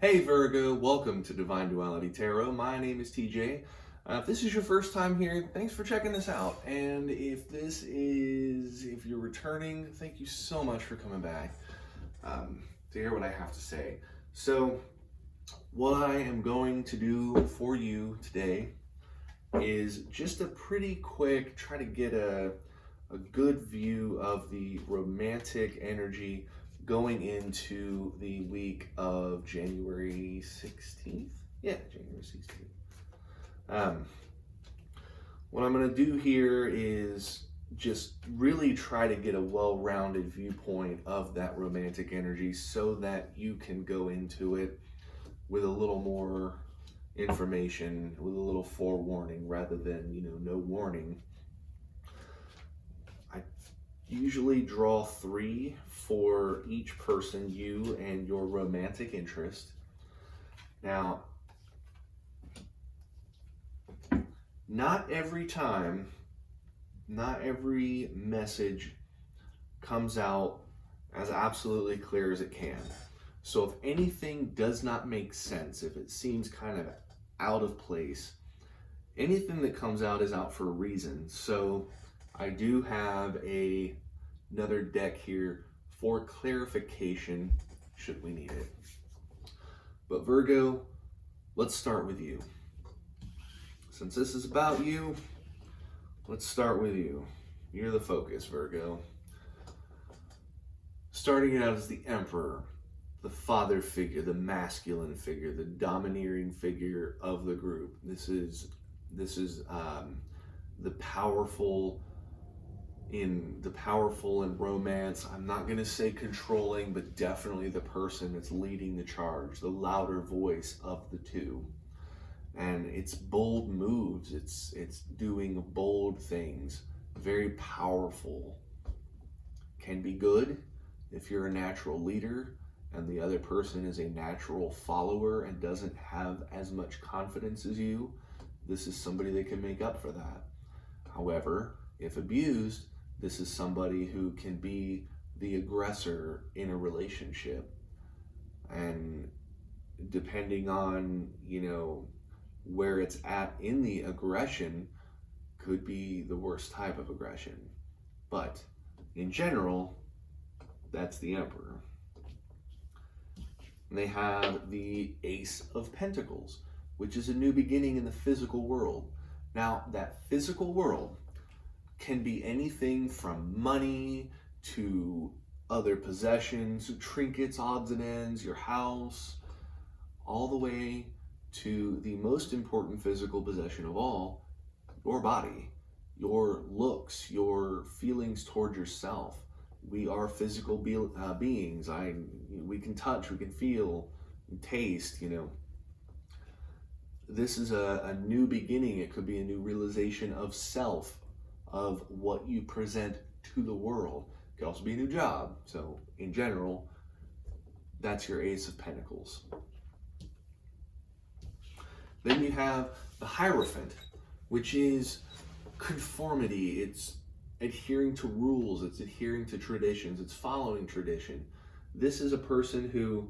Hey Virgo, welcome to Divine Duality Tarot. My name is TJ. If this is your first time here, thanks for checking this out. And if you're returning, thank you so much for coming back to hear what I have to say. So, what I am going to do for you today is just a pretty quick, try to get a good view of the romantic energy going into the week of January 16th. Yeah, January 16th. What I'm going to do here is just really try to get a well-rounded viewpoint of that romantic energy so that you can go into it with a little more information, with a little forewarning rather than, no warning. I usually draw 3 for each person, you and your romantic interest. Now, not every time, not every message comes out as absolutely clear as it can. So if anything does not make sense, if it seems kind of out of place, anything that comes out is out for a reason. So I do have another deck here for clarification should we need it. But Virgo, let's start with you. Since this is about you, let's start with you. You're the focus, Virgo. Starting it out as the Emperor, the father figure, the masculine figure, the domineering figure of the group. This is the powerful in romance. I'm not going to say controlling, but definitely the person that's leading the charge, the louder voice of the two. And it's bold moves, it's doing bold things, very powerful. Can be good if you're a natural leader and the other person is a natural follower and doesn't have as much confidence as you. This is somebody that can make up for that. However, if abused, this is somebody who can be the aggressor in a relationship. And depending on, where it's at in the aggression, could be the worst type of aggression. But in general, that's the Emperor. And they have the Ace of Pentacles, which is a new beginning in the physical world. Now, that physical world can be anything from money to other possessions, trinkets, odds and ends, your house, all the way to the most important physical possession of all, your body, your looks, your feelings toward yourself. We are physical beings. We can touch, we can feel, taste, This is a new beginning. It could be a new realization of self, of what you present to the world. It could also be a new job. So in general, that's your Ace of Pentacles. Then you have the Hierophant, which is conformity. It's adhering to rules. It's adhering to traditions. It's following tradition. This is a person who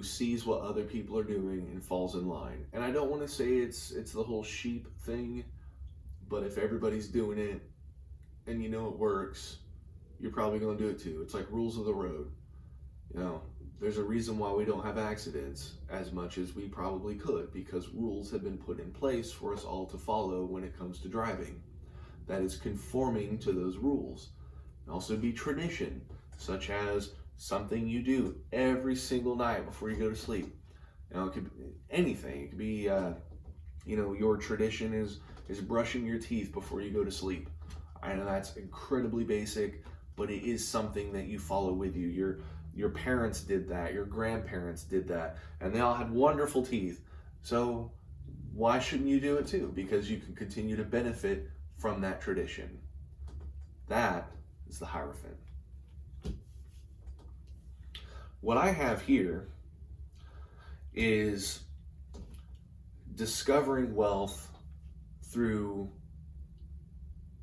sees what other people are doing and falls in line. And I don't want to say it's the whole sheep thing, but if everybody's doing it and it works, you're probably going to do it too. It's like rules of the road. There's a reason why we don't have accidents as much as we probably could, because rules have been put in place for us all to follow when it comes to driving. That is conforming to those rules. It also be tradition, such as something you do every single night before you go to sleep. It could be anything. It could be, your tradition is brushing your teeth before you go to sleep. I know that's incredibly basic, but it is something that you follow with you. Your parents did that, your grandparents did that, and they all had wonderful teeth. So why shouldn't you do it too? Because you can continue to benefit from that tradition. That is the Hierophant. What I have here is discovering wealth through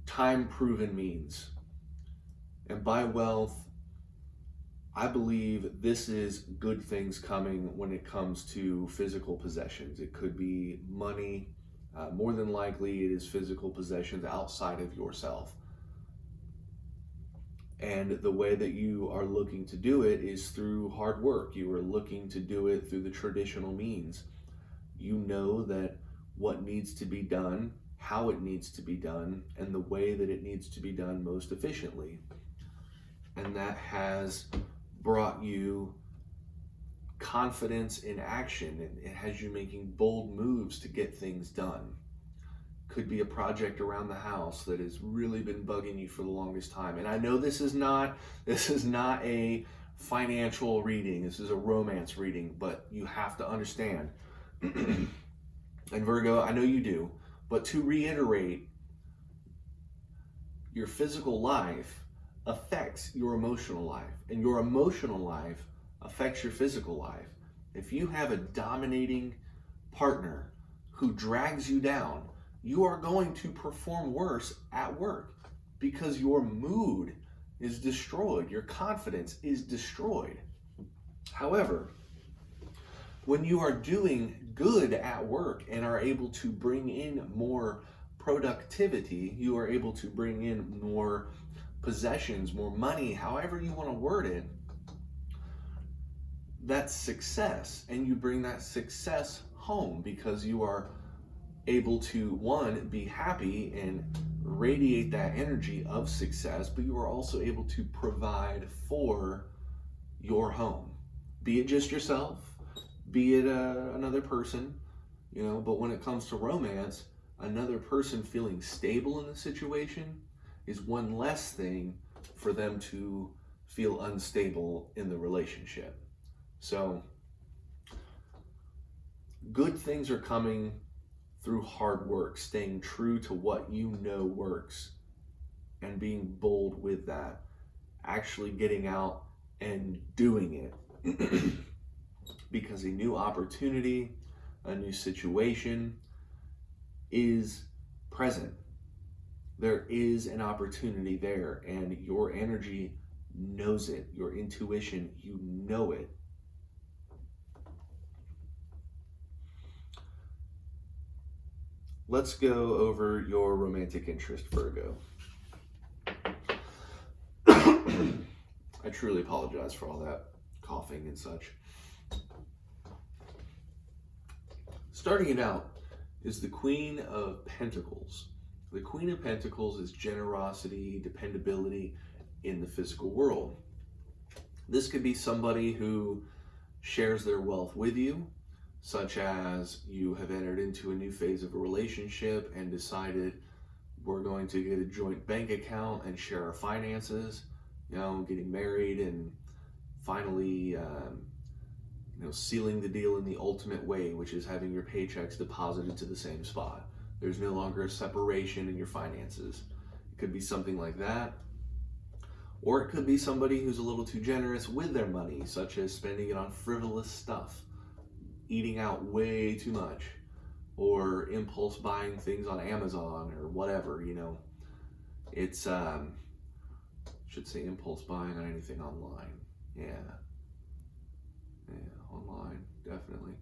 time-proven means. And by wealth, I believe this is good things coming when it comes to physical possessions. It could be money. More than likely, it is physical possessions outside of yourself. And the way that you are looking to do it is through hard work. You are looking to do it through the traditional means. You know that what needs to be done, how it needs to be done, and the way that it needs to be done most efficiently. And that has brought you confidence in action, and it has you making bold moves to get things done. Could be a project around the house that has really been bugging you for the longest time. And I know this is not a financial reading, this is a romance reading, but you have to understand, and Virgo, I know you do, but to reiterate, your physical life affects your emotional life, and your emotional life affects your physical life. If you have a dominating partner who drags you down, you are going to perform worse at work because your mood is destroyed, your confidence is destroyed. However, when you are doing good at work and are able to bring in more productivity, you are able to bring in more possessions, more money, however you want to word it, that's success. And you bring that success home because you are able to, one, be happy and radiate that energy of success, but you are also able to provide for your home, be it just yourself, be it another person, but when it comes to romance, another person feeling stable in the situation is one less thing for them to feel unstable in the relationship. So good things are coming through hard work, staying true to what you know works and being bold with that, actually getting out and doing it. Because a new opportunity, a new situation is present. There is an opportunity there, and your energy knows it. Your intuition, you know it. Let's go over your romantic interest, Virgo. I truly apologize for all that coughing and such. Starting it out is the Queen of Pentacles. The Queen of Pentacles is generosity, dependability in the physical world. This could be somebody who shares their wealth with you, such as you have entered into a new phase of a relationship and decided we're going to get a joint bank account and share our finances, getting married and finally sealing the deal in the ultimate way, which is having your paychecks deposited to the same spot. There's no longer a separation in your finances. It could be something like that. Or it could be somebody who's a little too generous with their money, such as spending it on frivolous stuff, eating out way too much, or impulse buying things on Amazon or whatever, It's, should say impulse buying on anything online. Yeah, online, definitely.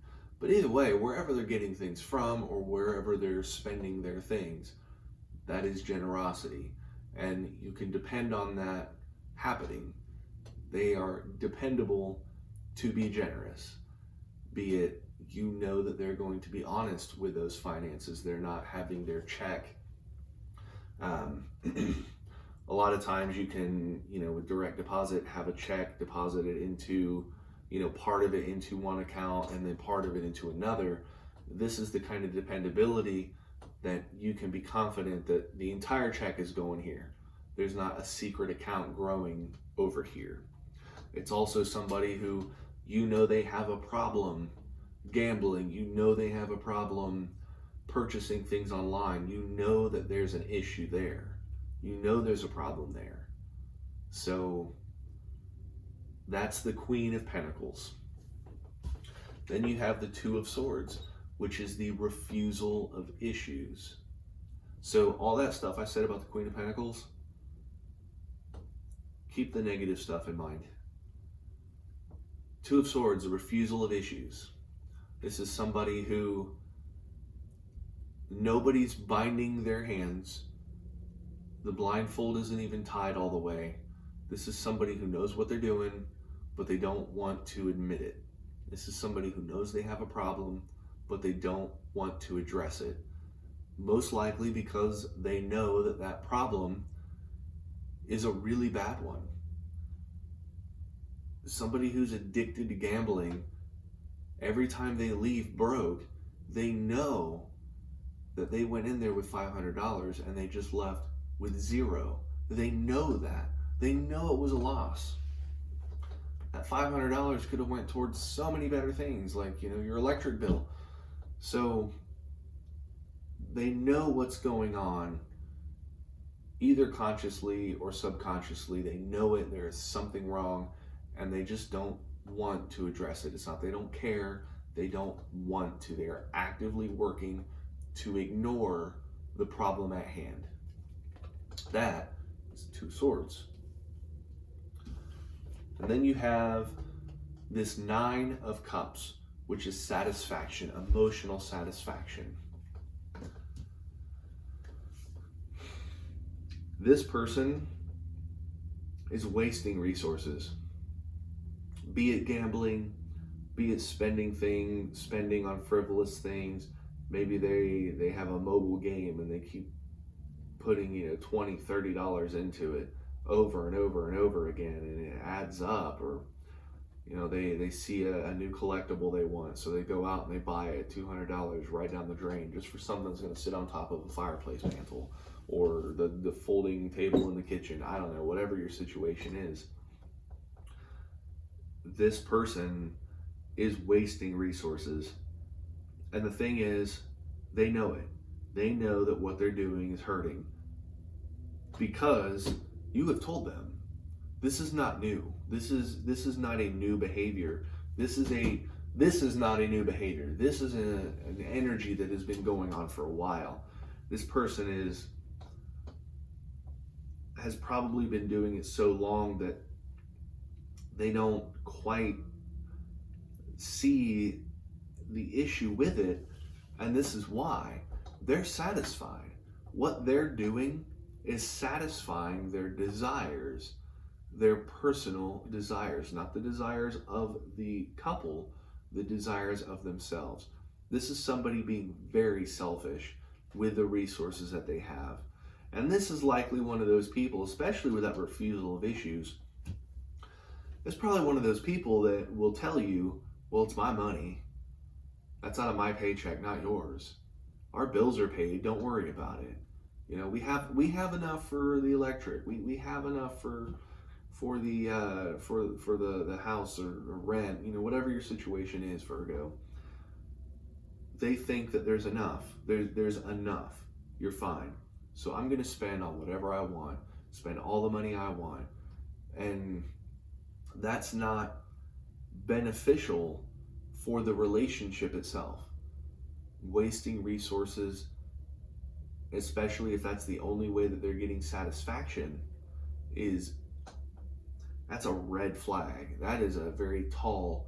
But either way, wherever they're getting things from or wherever they're spending their things, that is generosity. And you can depend on that happening. They are dependable to be generous. Be it that they're going to be honest with those finances. They're not having their check. A lot of times you can, with direct deposit, have a check deposited into, part of it into one account and then part of it into another. This is the kind of dependability that you can be confident that the entire check is going here. There's not a secret account growing over here. It's also somebody who, they have a problem gambling. They have a problem purchasing things online. That there's an issue there. There's a problem there. So that's the Queen of Pentacles. Then you have the Two of Swords, which is the refusal of issues. So all that stuff I said about the Queen of Pentacles, Keep the negative stuff in mind. Two of Swords, a refusal of issues. This is somebody who nobody's binding their hands. The blindfold isn't even tied all the way. This is somebody who knows what they're doing, but they don't want to admit it. This is somebody who knows they have a problem, but they don't want to address it. Most likely because they know that that problem is a really bad one. Somebody who's addicted to gambling, every time they leave broke, they know that they went in there with $500 and they just left with zero. They know that. They know it was a loss. That $500 could have went towards so many better things, like, your electric bill. So they know what's going on, either consciously or subconsciously. They know it. There is something wrong, and they just don't want to address it. It's not they don't care. They don't want to. They are actively working to ignore the problem at hand. That is Two Swords. And then you have this Nine of Cups, which is satisfaction, emotional satisfaction. This person is wasting resources, be it gambling, be it spending on frivolous things. Maybe they have a mobile game and they keep putting $20, $30 into it over and over and over again, and it adds up. Or they see a new collectible they want, so they go out and they buy it, $200 right down the drain, just for something that's going to sit on top of a fireplace mantle or the folding table in the kitchen. I don't know, whatever your situation is. This person is wasting resources. And the thing is, they know it. They know that what they're doing is hurting, because you have told them. This is not new. This is not a new behavior. This is not a new behavior. This is an energy that has been going on for a while. This person has probably been doing it so long that they don't quite see the issue with it, and this is why. They're satisfied. What they're doing is satisfying their desires, their personal desires, not the desires of the couple, the desires of themselves. This is somebody being very selfish with the resources that they have. And this is likely one of those people, especially with that refusal of issues, it's probably one of those people that will tell you, well, it's my money. That's out of my paycheck, not yours. Our bills are paid. Don't worry about it. We have enough for the electric. We have enough for the house or rent. Whatever your situation is, Virgo. They think that there's enough. There's enough. You're fine. So I'm going to spend on whatever I want. Spend all the money I want, and that's not beneficial for the relationship itself. Wasting resources, especially if that's the only way that they're getting satisfaction, that's a red flag. That is a very tall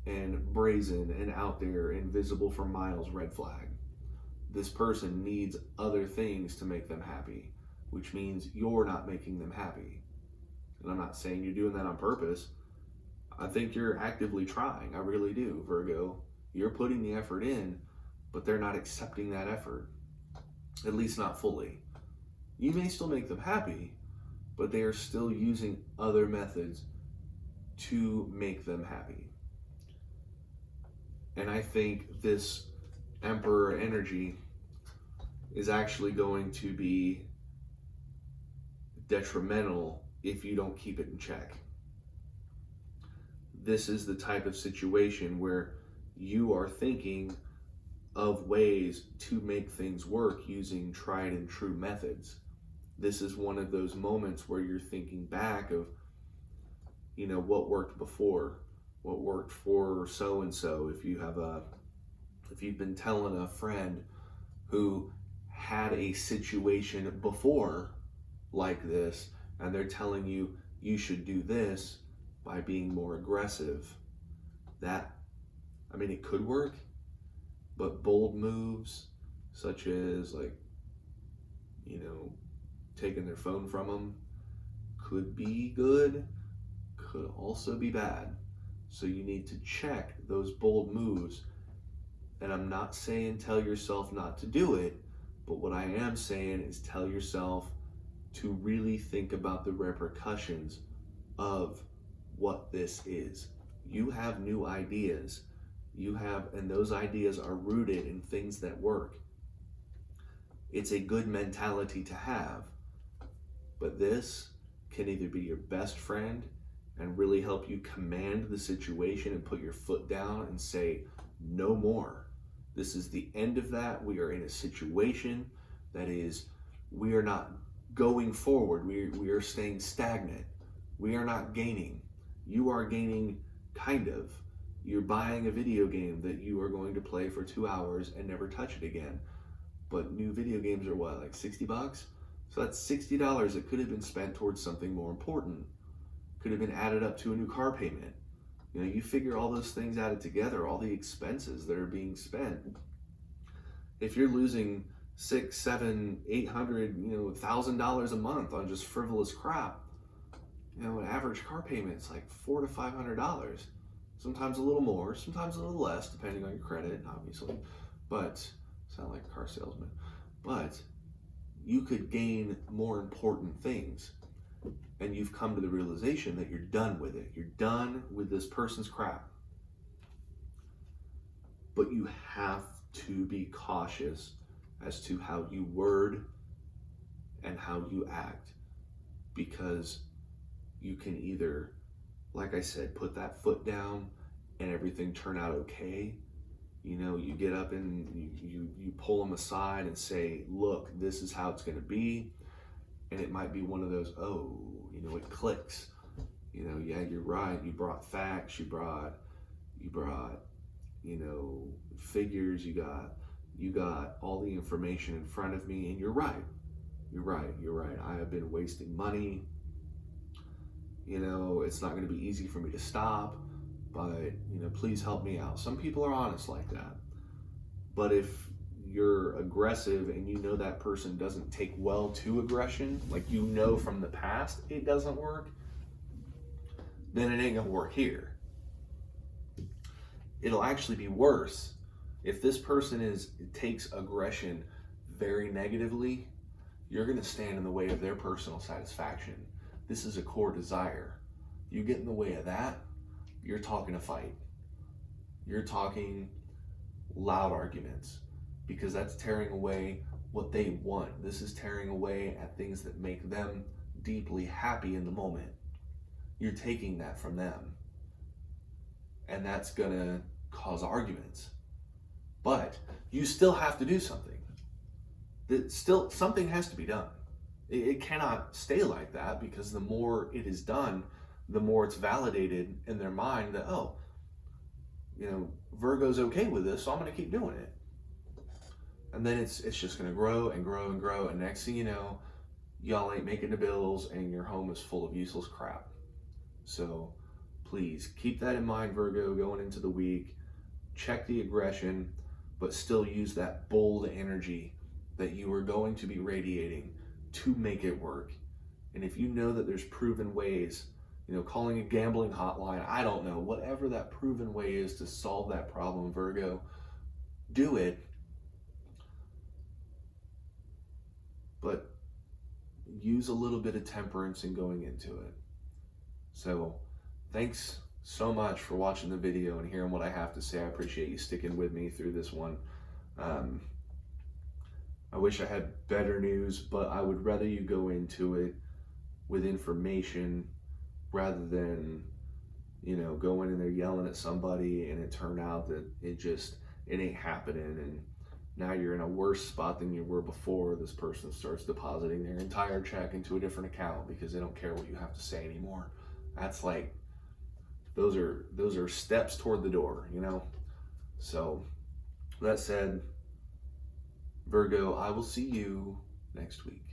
and brazen and out there, invisible for miles red flag. This person needs other things to make them happy, which means you're not making them happy. And I'm not saying you're doing that on purpose. I think you're actively trying. I really do, Virgo. You're putting the effort in, but they're not accepting that effort. At least not fully. You may still make them happy, but they are still using other methods to make them happy. And I think this Emperor energy is actually going to be detrimental if you don't keep it in check. This is the type of situation where you are thinking of ways to make things work using tried and true methods. This is one of those moments where you're thinking back of, what worked before, what worked for so-and-so. If you've been telling a friend who had a situation before like this, and they're telling you, you should do this by being more aggressive. It could work, but bold moves such as taking their phone from them could be good, could also be bad. So you need to check those bold moves. And I'm not saying tell yourself not to do it, but what I am saying is tell yourself to really think about the repercussions of what this is. You have new ideas. And those ideas are rooted in things that work. It's a good mentality to have, but this can either be your best friend and really help you command the situation and put your foot down and say, no more. This is the end of that. We are in a situation that is, we are not going forward. We are staying stagnant. We are not gaining. You are gaining, kind of. You're buying a video game that you are going to play for 2 hours and never touch it again. But new video games are what, like $60? So that's $60 that could have been spent towards something more important. Could have been added up to a new car payment. You figure all those things added together, all the expenses that are being spent. If you're losing $600, $700, $800, $1,000 a month on just frivolous crap, an average car payment is like $400 to $500. Sometimes a little more, sometimes a little less, depending on your credit, obviously. But sound like a car salesman. But you could gain more important things. And you've come to the realization that you're done with it. You're done with this person's crap. But you have to be cautious as to how you word and how you act. Because you can either, like I said, put that foot down and everything turn out okay. You get up and you pull them aside and say, look, this is how it's going to be. And it might be one of those, it clicks. Yeah, you're right. You brought facts. You brought, figures. You got all the information in front of me, and you're right. You're right. I have been wasting money. It's not going to be easy for me to stop, but, please help me out. Some people are honest like that. But if you're aggressive and that person doesn't take well to aggression, like from the past it doesn't work, then it ain't gonna work here. It'll actually be worse if this person takes aggression very negatively. You're gonna stand in the way of their personal satisfaction. This is a core desire. You get in the way of that, you're talking a fight. You're talking loud arguments. Because that's tearing away what they want. This is tearing away at things that make them deeply happy in the moment. You're taking that from them. And that's gonna cause arguments. But you still have to do something. Something has to be done. It cannot stay like that, because the more it is done, the more it's validated in their mind that, Virgo's okay with this, so I'm gonna keep doing it. And then it's just going to grow and grow and grow. And next thing you know, y'all ain't making the bills and your home is full of useless crap. So please keep that in mind, Virgo, going into the week. Check the aggression, but still use that bold energy that you are going to be radiating to make it work. And if you know that there's proven ways, calling a gambling hotline, I don't know, whatever that proven way is to solve that problem, Virgo, do it. But use a little bit of temperance in going into it. So thanks so much for watching the video and hearing what I have to say. I appreciate you sticking with me through this one. I wish I had better news, but I would rather you go into it with information rather than, going in there yelling at somebody and it turned out that it ain't happening, and now you're in a worse spot than you were before. This person starts depositing their entire check into a different account because they don't care what you have to say anymore. That's like, those are steps toward the door, So that said, Virgo, I will see you next week.